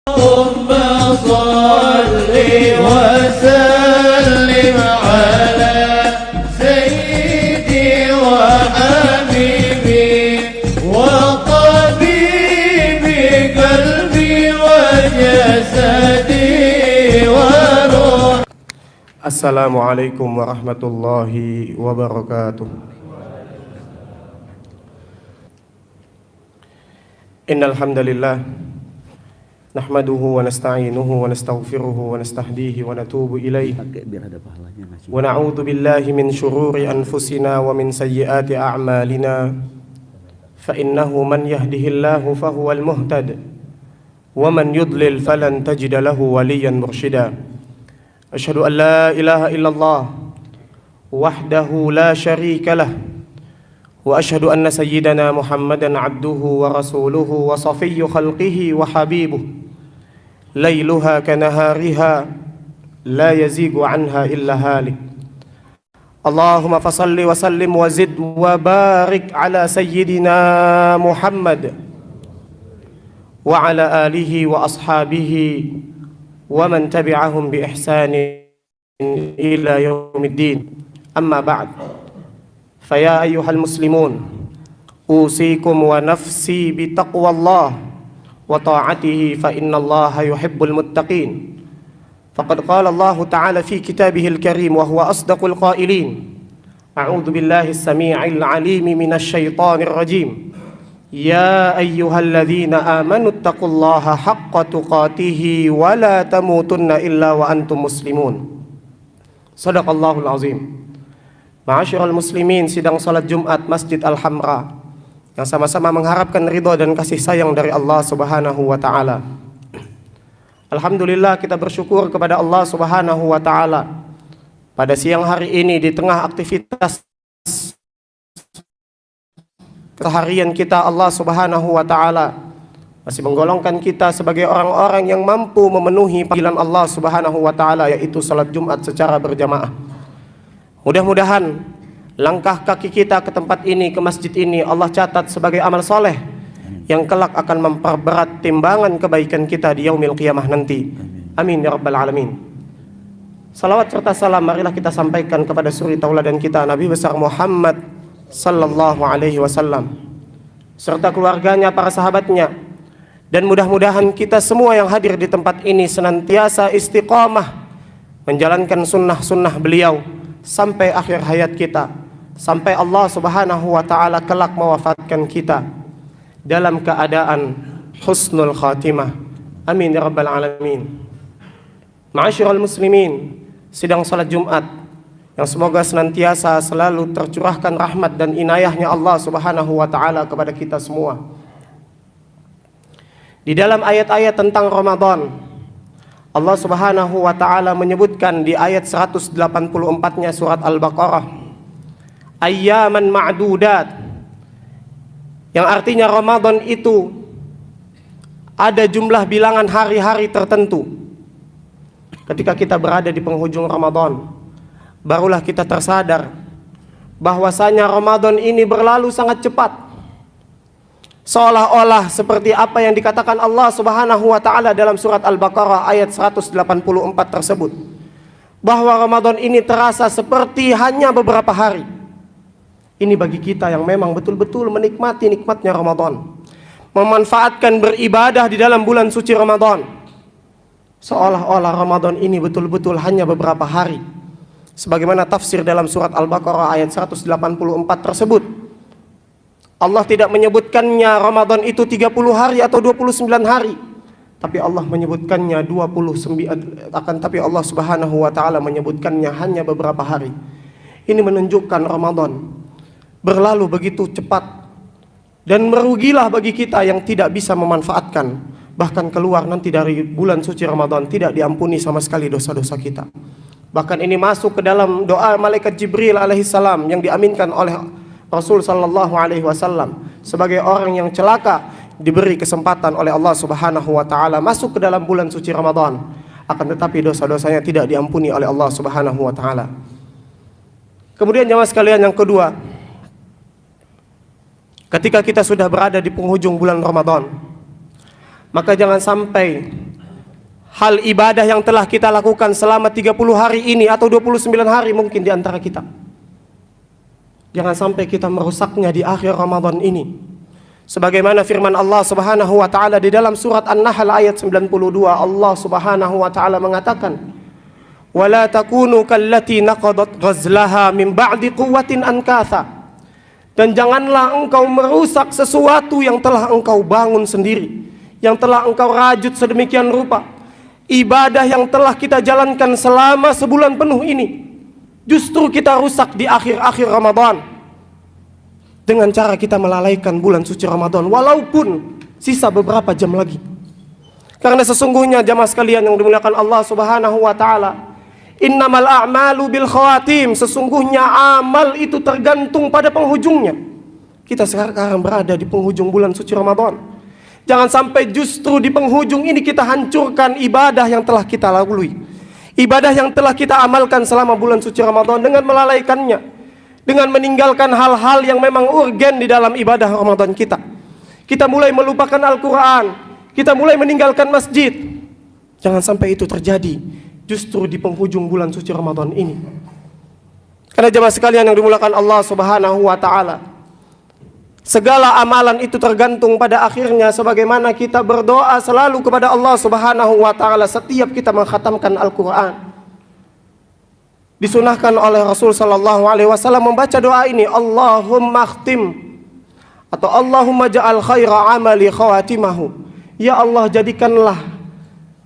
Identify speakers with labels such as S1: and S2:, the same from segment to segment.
S1: اللهم صل وسلم على سيدي وحبيبي وطبيبي قلبي وجسدي وروحي.
S2: Assalamualaikum warahmatullahi wabarakatuh. Innal hamdalillah nahmaduhu wa nasta'inuhu wa nastaghfiruhu wa nastahdihi wa natubu ilaihi wa na'udzu billahi min shururi anfusina wa min sayyiati a'malina fa innahu man yahdihillahu fahuwal muhtad wa man yudlil falan tajida lahu waliyan mursyida. Asyhadu an la ilaha illallah wahdahu la syarika lah wa asyhadu anna sayyidana Muhammadan abduhu wa rasuluhu wa safiyyu khalqihi wa habibuh lailuha kanahariha la yazigu anha illa halik. Allahumma fasalli wa sallim wa zid wa barik ala sayyidina Muhammad wa ala alihi wa ashabihi wa man tabi'ahum bi ihsanin ila yaumiddin. Amma ba'd. Faya ayyuhal muslimun, usikum wa nafsi bi taqwallah wa ta'atihi fa innallaha yuhibbul muttaqin. Faqad qala Allah ta'ala fi kitabihil karim wa huwa asdaqul qailin. A'udzu billahi as-sami'il 'alim minasy syaithanir rajim. Ya ayyuhalladzina amanu taqullaha haqqa tuqatihi wa la tamutunna illa wa antum muslimun. Shadaqallahul azim. Ma'asyiral muslimin, sidang salat Jumat Masjid Al-Hamra yang sama-sama mengharapkan ridha dan kasih sayang dari Allah Subhanahu wa taala. Alhamdulillah, kita bersyukur kepada Allah Subhanahu wa taala pada siang hari ini di tengah aktivitas keseharian kita, Allah Subhanahu wa taala masih menggolongkan kita sebagai orang-orang yang mampu memenuhi panggilan Allah Subhanahu wa taala, yaitu salat Jumat secara berjamaah. Mudah-mudahan langkah kaki kita ke tempat ini, ke masjid ini, Allah catat sebagai amal soleh yang kelak akan memperberat timbangan kebaikan kita di yaumil qiyamah nanti. Amin ya rabbal alamin. Salawat serta salam marilah kita sampaikan kepada suri tauladan kita, Nabi besar Muhammad sallallahu alaihi wasallam, serta keluarganya, para sahabatnya, dan mudah-mudahan kita semua yang hadir di tempat ini senantiasa istiqamah menjalankan sunnah-sunnah beliau sampai akhir hayat kita, sampai Allah Subhanahu wa taala kelak mewafatkan kita dalam keadaan husnul khatimah. Amin ya rabbal alamin. Ma'asyiral muslimin, sidang salat Jumat yang semoga senantiasa selalu tercurahkan rahmat dan inayahnya Allah Subhanahu wa taala kepada kita semua. Di dalam ayat-ayat tentang Ramadan, Allah Subhanahu wa taala menyebutkan di ayat 184-nya surat Al-Baqarah, ayyaman ma'dudat, yang artinya Ramadan itu ada jumlah bilangan hari-hari tertentu. Ketika kita berada di penghujung Ramadan, barulah kita tersadar bahwasanya Ramadan ini berlalu sangat cepat. Seolah-olah seperti apa yang dikatakan Allah Subhanahu wa taala dalam surat Al-Baqarah ayat 184 tersebut, bahwa Ramadan ini terasa seperti hanya beberapa hari. Ini bagi kita yang memang betul-betul menikmati nikmatnya Ramadan, memanfaatkan beribadah di dalam bulan suci Ramadan. Seolah-olah Ramadan ini betul-betul hanya beberapa hari. Sebagaimana tafsir dalam surat Al-Baqarah ayat 184 tersebut, Allah tidak menyebutkannya Ramadan itu 30 hari atau 29 hari, tapi Allah menyebutkannya 29, tapi Allah Subhanahu wa taala menyebutkannya hanya beberapa hari. Ini menunjukkan Ramadan berlalu begitu cepat, dan merugilah bagi kita yang tidak bisa memanfaatkan, bahkan keluar nanti dari bulan suci Ramadan tidak diampuni sama sekali dosa-dosa kita. Bahkan ini masuk ke dalam doa malaikat Jibril alaihissalam yang diaminkan oleh Rasul sallallahu alaihi wasallam sebagai orang yang celaka diberi kesempatan oleh Allah Subhanahu wa taala masuk ke dalam bulan suci Ramadan, akan tetapi dosa-dosanya tidak diampuni oleh Allah Subhanahu wa taala. Kemudian jamaah sekalian, yang kedua, ketika kita sudah berada di penghujung bulan Ramadan, maka jangan sampai hal ibadah yang telah kita lakukan selama 30 hari ini atau 29 hari mungkin di antara kita. Jangan sampai kita merusaknya di akhir Ramadan ini. Sebagaimana firman Allah Subhanahu wa taala di dalam surat An-Nahl ayat 92, Allah Subhanahu wa taala mengatakan, "Wala takunu kallati naqadat ghazlaha min ba'di quwwatin ankatha." Dan janganlah engkau merusak sesuatu yang telah engkau bangun sendiri, yang telah engkau rajut sedemikian rupa. Ibadah yang telah kita jalankan selama sebulan penuh ini, justru kita rusak di akhir-akhir Ramadan dengan cara kita melalaikan bulan suci Ramadan walaupun sisa beberapa jam lagi. Karena sesungguhnya jamaah sekalian yang dimuliakan Allah Subhanahu wa taala, innamal a'malu bil khawatim, sesungguhnya amal itu tergantung pada penghujungnya. Kita sekarang berada di penghujung bulan suci Ramadan. Jangan sampai justru di penghujung ini kita hancurkan ibadah yang telah kita lalui, ibadah yang telah kita amalkan selama bulan suci Ramadan dengan melalaikannya, dengan meninggalkan hal-hal yang memang urgen di dalam ibadah Ramadan kita. Kita mulai melupakan Al-Quran, kita mulai meninggalkan masjid. Jangan sampai itu terjadi justru di penghujung bulan suci Ramadan ini. Karena jemaah sekalian yang dimuliakan Allah Subhanahu wa taala, segala amalan itu tergantung pada akhirnya, sebagaimana kita berdoa selalu kepada Allah Subhanahu wa taala setiap kita mengkhatamkan Al-Qur'an. Disunahkan oleh Rasul sallallahu alaihi wasallam membaca doa ini, Allahumma khtim, atau Allahumma ja'al khaira amali khawatimahu. Ya Allah, jadikanlah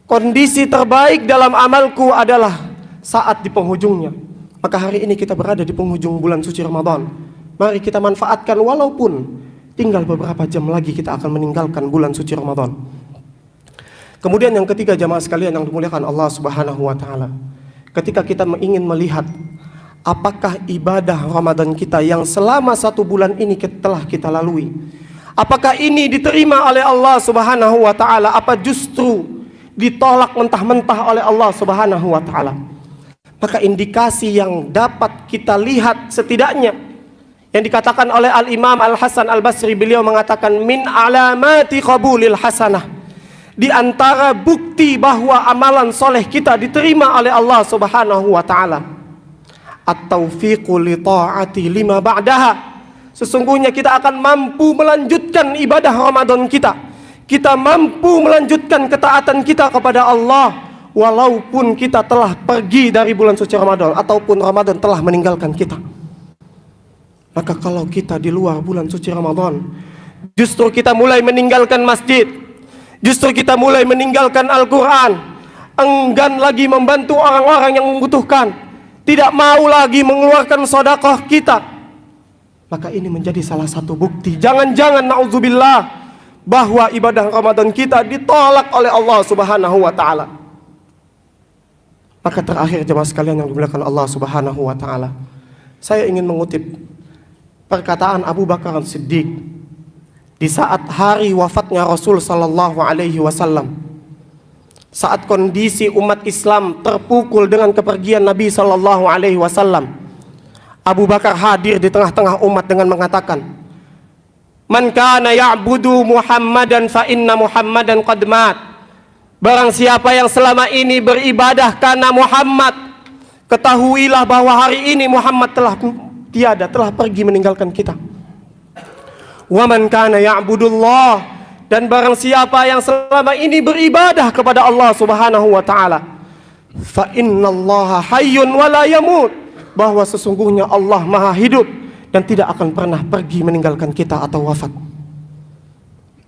S2: kondisi terbaik dalam amalku adalah saat di penghujungnya. Maka hari ini kita berada di penghujung bulan suci Ramadan. Mari kita manfaatkan walaupun tinggal beberapa jam lagi kita akan meninggalkan bulan suci Ramadan. Kemudian yang ketiga jamaah sekalian yang dimuliakan Allah Subhanahu wa taala, ketika kita ingin melihat apakah ibadah Ramadan kita yang selama 1 bulan ini telah kita lalui, apakah ini diterima oleh Allah Subhanahu wa taala, apa justru ditolak mentah-mentah oleh Allah Subhanahu wa taala. Maka indikasi yang dapat kita lihat setidaknya yang dikatakan oleh Al-Imam Al-Hasan Al-Basri, beliau mengatakan min alamati qabulil hasanah, di antara bukti bahwa amalan soleh kita diterima oleh Allah Subhanahu wa taala, at-taufiqu li ta'ati lima ba'daha, sesungguhnya kita akan mampu melanjutkan ibadah Ramadan kita. Kita mampu melanjutkan ketaatan kita kepada Allah walaupun kita telah pergi dari bulan suci Ramadan ataupun Ramadan telah meninggalkan kita. Maka kalau kita di luar bulan suci Ramadan, justru kita mulai meninggalkan masjid, justru kita mulai meninggalkan Al-Quran, enggan lagi membantu orang-orang yang membutuhkan, tidak mau lagi mengeluarkan sedekah kita, maka ini menjadi salah satu bukti, jangan-jangan na'udzubillah, bahwa ibadah Ramadan kita ditolak oleh Allah Subhanahu wa taala. Maka terakhir jemaah sekalian yang dimuliakan Allah Subhanahu wa taala, saya ingin mengutip perkataan Abu Bakar As-Siddiq di saat hari wafatnya Rasul sallallahu alaihi wasallam. Saat kondisi umat Islam terpukul dengan kepergian Nabi sallallahu alaihi wasallam, Abu Bakar hadir di tengah-tengah umat dengan mengatakan, "Man kana ya'budu Muhammadan fa inna Muhammadan qad mat." Barang siapa yang selama ini beribadah karena Muhammad, ketahuilah bahwa hari ini Muhammad telah tiada, telah pergi meninggalkan kita. Wa man kana ya'budullah, dan barang siapa yang selama ini beribadah kepada Allah Subhanahu wa taala, fa innallaha hayyun wa la yamut, bahwa sesungguhnya Allah Maha hidup dan tidak akan pernah pergi meninggalkan kita atau wafat.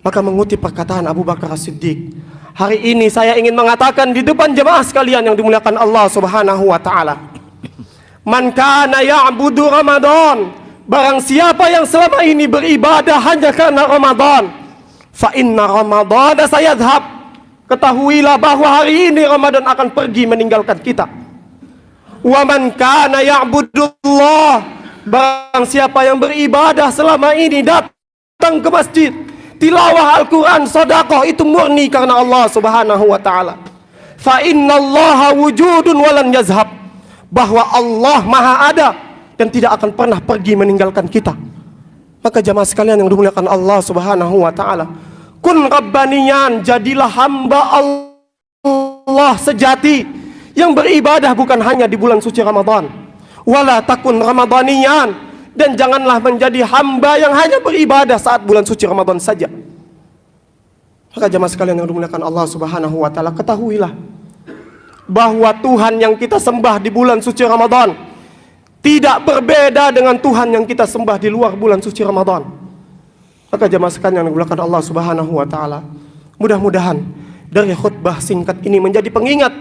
S2: Maka mengutip perkataan Abu Bakar As-Siddiq, hari ini saya ingin mengatakan di depan jemaah sekalian yang dimuliakan Allah Subhanahu wa taala, man kana ya'budu Ramadan, barang siapa yang selama ini beribadah hanya karena Ramadan, fa inna Ramadan sayadhhab, ketahuilah bahwa hari ini Ramadan akan pergi meninggalkan kita. Wa man kana ya'budullah, barang siapa yang beribadah selama ini, datang ke masjid, tilawah Al-Quran, sedekah, itu murni karena Allah Subhanahu wa taala, fa innallaha wujudun walan yazhab, bahwa Allah Maha ada dan tidak akan pernah pergi meninggalkan kita. Maka jamaah sekalian yang dimuliakan Allah Subhanahu wa taala, kun rabbaniyan, jadilah hamba Allah Allah sejati yang beribadah bukan hanya di bulan suci Ramadan. Wala takun ramadhaniyan, dan janganlah menjadi hamba yang hanya beribadah saat bulan suci Ramadan saja. Maka jemaah sekalian yang dimuliakan Allah Subhanahu wa taala, ketahuilah bahwa Tuhan yang kita sembah di bulan suci Ramadan tidak berbeda dengan Tuhan yang kita sembah di luar bulan suci Ramadan. Maka jemaah sekalian yang dimuliakan Allah Subhanahu wa taala, mudah-mudahan dari khutbah singkat ini menjadi pengingat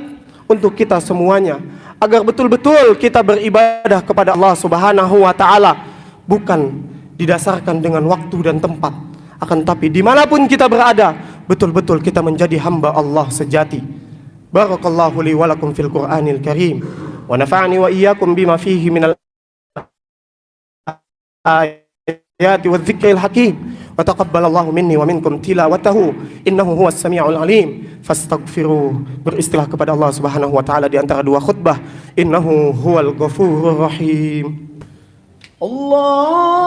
S2: untuk kita semuanya agar betul-betul kita beribadah kepada Allah Subhanahu wa taala bukan didasarkan dengan waktu dan tempat, akan tapi dimanapun kita berada betul-betul kita menjadi hamba Allah sejati. Barakallahu li wa lakum fil Qur'anil Karim wa nafa'ani wa iyyakum bima fihi minal ayati wadh-dhikril hakim wa taqabbalallahu minni wa minkum tilawatahu innahu huwas samiul alim. Fastaghfiru, beristighfar kepada Allah Subhanahu wa taala di antara dua khutbah. Innahu huwal ghafurur rahim. Allah